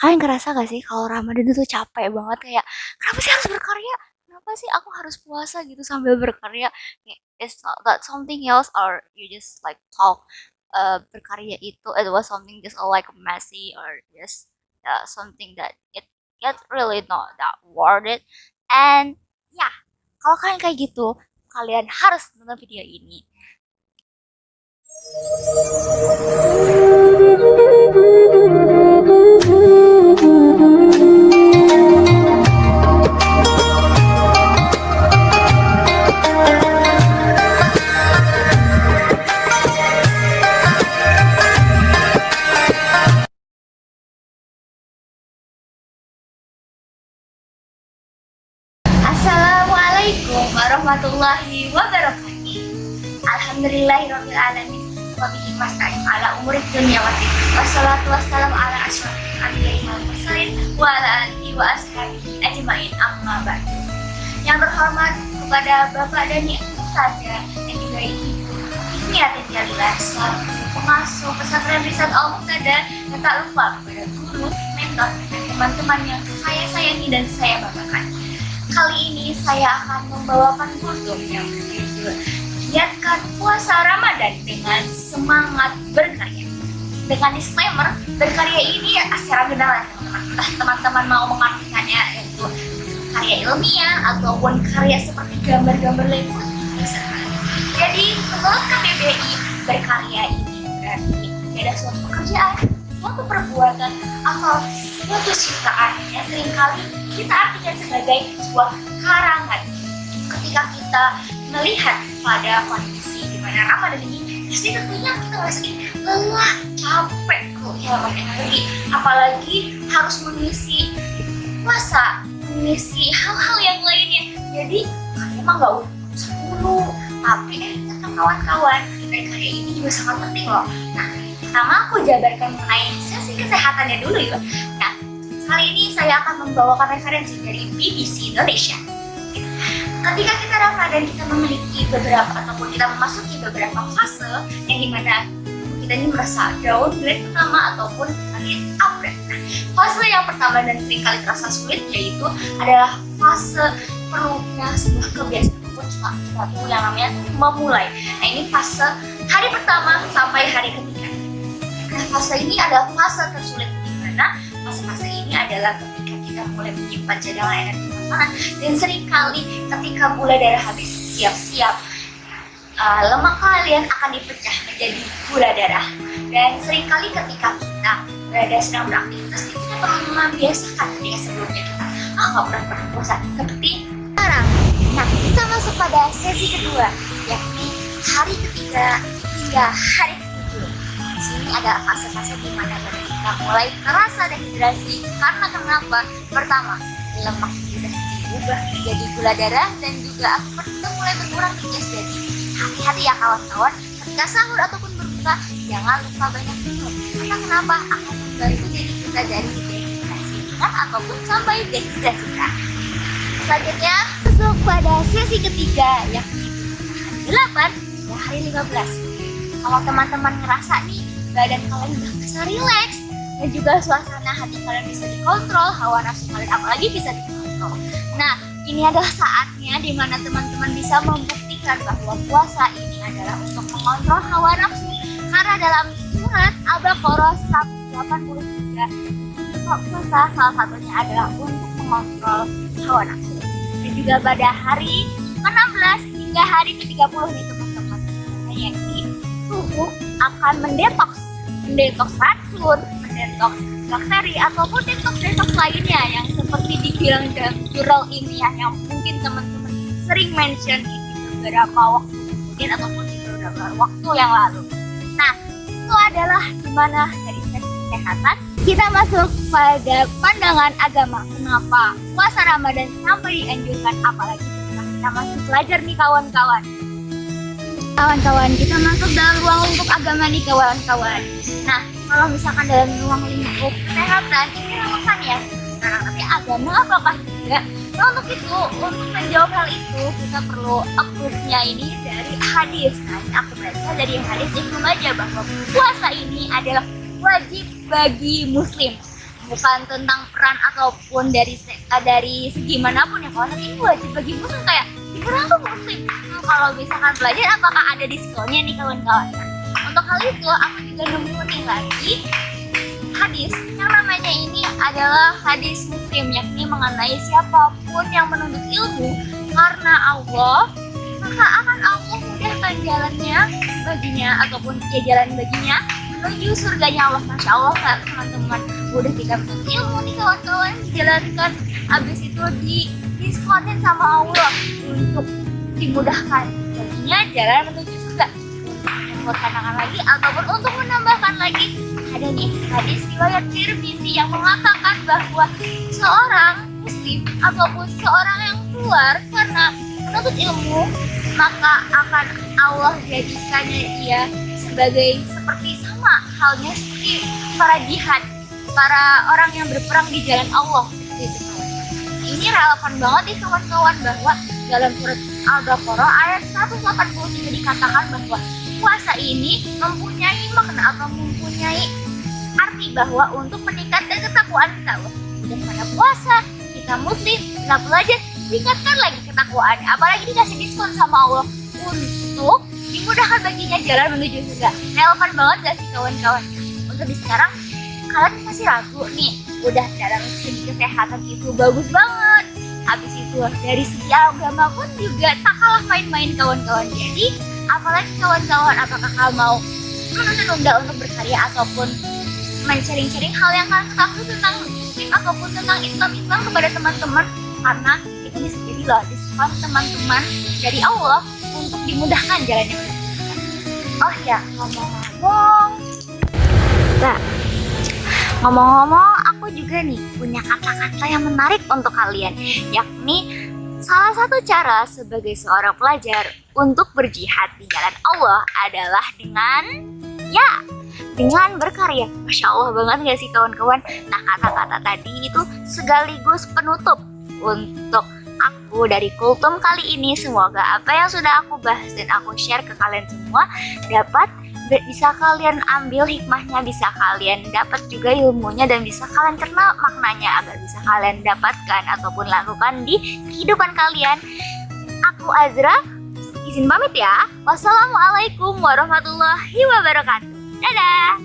Kalian ngerasa gak sih kalau Ramadan itu capek banget kayak kenapa sih harus berkarya? Kenapa sih aku harus puasa gitu sambil berkarya? Kayak, it's not that something else or you just like talk berkarya itu it was something just like messy or just something that it really not that worth it. And ya, kalau kalian kayak gitu, kalian harus nonton video ini. Assalamualaikum warahmatullahi wabarakatuh. Alhamdulillahirabbil alamin. Wa bihi nasta'in ala umuri dunya waddin. Wassalatu wassalamu ala asyrofil anbiya'i wal mursalin wa ala alihi wa ashabihi ajmain. Amma ba'du. Yang terhormat kepada Bapak dan Ibu Ustazah dan juga Ibu Hikmiyatin Jalillah selaku pengasuh pesantren Risat Al-Muqtada, dan tak lupa kepada guru, mentor, dan teman-teman yang saya sayangi dan saya banggakan. Kali ini saya akan membawakan kultum yang berjudul Giatkan Puasa Ramadan dengan Semangat Berkarya. Dengan disclaimer, berkarya ini secara general teman-teman. Entah teman-teman mau mengartikannya yaitu karya ilmiah ataupun karya seperti gambar-gambar lembut. Jadi menurut KBBI, berkarya ini berarti tidak suatu pekerjaan, suatu perbuatan, atau suatu ciptaan yang seringkali kita artikan sebagai sebuah karangan. Ketika kita melihat pada kondisi di mana Ramadan ini, pasti tentunya kita ngerasain lelah, capek, kehilangan energi, apalagi harus mengisi puasa, mengisi hal-hal yang lainnya. Jadi emang nggak usah dulu, tapi kawan-kawan, dari karya ini juga sangat penting loh. Nah, pertama aku jabarkan mengenai sesi kesehatannya dulu yuk. Nah, kali ini saya akan membawakan referensi dari BBC Indonesia. Ketika kita Ramadan, kita memiliki beberapa ataupun kita memasuki beberapa fase yang dimana kita ini merasa downgrade pertama ataupun upgrade. Nah, fase yang pertama dan seringkali terasa sulit yaitu adalah fase perlunya sebuah kebiasaan ataupun sesuatu yang namanya memulai. Nah, ini fase hari pertama sampai hari ketiga. Nah, fase ini adalah fase tersulit di mana fase-fase ini adalah ketika kita mulai menyimpan cadangan energi makanan dan seringkali ketika gula darah habis, siap-siap lemak kalian akan dipecah menjadi gula darah. Dan seringkali ketika kita berada sedang beraktivitas, kita perlu membiasakan ketika sebelumnya kita nggak pernah puasa seperti sekarang. Nah, kita masuk pada sesi kedua, yakni hari ketiga hingga hari ke-7. Di sini ada fase-fase di mana badan kita mulai terasa dehidrasi. Karena kenapa? Pertama, lemak sudah diubah menjadi gula darah dan juga akurat kita mulai berkurang nih guys. Jadi hati-hati ya kawan-kawan, ketika sahur ataupun berbuka jangan lupa banyak minum. Karena kenapa? Akan mengganggu diri kita dari dehidrasi kita ataupun sampai dehidrasi kita. Selanjutnya masuk pada sesi ketiga, yakni hari 8 dan hari 15. Kalau teman-teman ngerasa nih badan kalian udah bisa rileks dan juga suasana hati kalian bisa dikontrol, hawa nafsu kalian apalagi bisa dikontrol. Nah, ini adalah saatnya di mana teman-teman bisa membuktikan bahwa puasa ini adalah untuk mengontrol hawa nafsu. Karena dalam surat Al-Baqarah 183, puasa salah satunya adalah untuk mengontrol hawa nafsu. Dan juga pada hari ke-16 hingga hari ke-30 nih teman-teman, yakni tubuh akan mendetoks racun, mendetoks bakteri ataupun detoks lainnya yang seperti dibilang dalam jurnal ilmiah yang mungkin teman-teman sering mention di beberapa waktu kemudian ataupun di beberapa waktu yang lalu. Nah, itu adalah dimana dari sesi kesehatan kita masuk pada pandangan agama. Kenapa puasa Ramadan sampai dianjurkan, apalagi ketika kita masih belajar nih kawan-kawan. Kita masuk dalam ruang lingkup agama nih kawan-kawan. Nah, kalau misalkan dalam ruang lingkup kesehatan ini relevan ya sekarang, tapi agama apakah tidak? Nah, untuk menjawab hal itu kita perlu approve-nya ini dari hadis. Nah, ini aku baca dari hadis Ibnu Majah bahwa puasa ini adalah wajib bagi muslim. bukan tentang peran ataupun dari segi manapun ya kawan, tapi ini wajib bagi muslim kayak beneran aku muslim. Kalau misalkan belajar apakah ada diskonnya nih kawan-kawan? Untuk hal itu aku juga nemu nih lagi hadis yang namanya ini adalah hadis Muslim, yakni mengenai siapapun yang menuntut ilmu karena Allah, maka akan Allah mudahkan jalannya baginya ataupun ya jalan baginya menuju surganya Allah. Masya Allah nggak teman-teman, udah kita menuntut ilmu nih kawan-kawan dijalankan, habis itu diskonin sama Allah untuk dimudahkan baginya jalan menuju surga. Buat katakan lagi ataupun untuk menambahkan lagi, ada nih hadis riwayat Tirmizi yang mengatakan bahwa seorang muslim ataupun seorang yang keluar karena menuntut ilmu, maka akan Allah jadikannya dia seperti sama halnya seperti para jihad, para orang yang berperang di jalan Allah seperti itu. Ini relevan banget nih kawan-kawan, bahwa dalam surat Al-Baqarah ayat 183 dikatakan bahwa puasa ini mempunyai makna atau mempunyai arti bahwa untuk meningkatkan ketakwaan kita. Udah pada puasa, kita muslim, kita belajar, tingkatkan lagi ketakwaannya. Apalagi dikasih diskon sama Allah untuk dimudahkan baginya jalan menuju surga. Relevan banget gak sih kawan-kawan? Untuk di sekarang kalian masih ragu nih, udah dalam segi kesehatan itu bagus banget, habis itu dari segi agama pun juga tak kalah main-main kawan-kawan. Jadi apalagi kawan-kawan, apakah kalian mau menunda untuk berkarya ataupun men-sharing-sharing hal yang kalian ketahui tentang muslim ataupun tentang Islam kepada teman-teman, karena itu bisa jadi loh diskon teman-teman dari Allah untuk dimudahkan jalannya. Oh ya, ngomong-ngomong, aku juga nih punya kata-kata yang menarik untuk kalian, yakni salah satu cara sebagai seorang pelajar untuk berjihad di jalan Allah adalah dengan berkarya. Masya Allah banget gak sih kawan-kawan? Nah, kata-kata tadi itu sekaligus penutup untuk aku dari Kultum kali ini. Semoga apa yang sudah aku bahas dan aku share ke kalian semua bisa kalian ambil hikmahnya, bisa kalian dapat juga ilmunya, dan bisa kalian cerna maknanya agar bisa kalian dapatkan ataupun lakukan di kehidupan kalian. Aku Azra, izin pamit ya. Wassalamualaikum warahmatullahi wabarakatuh. Dadah.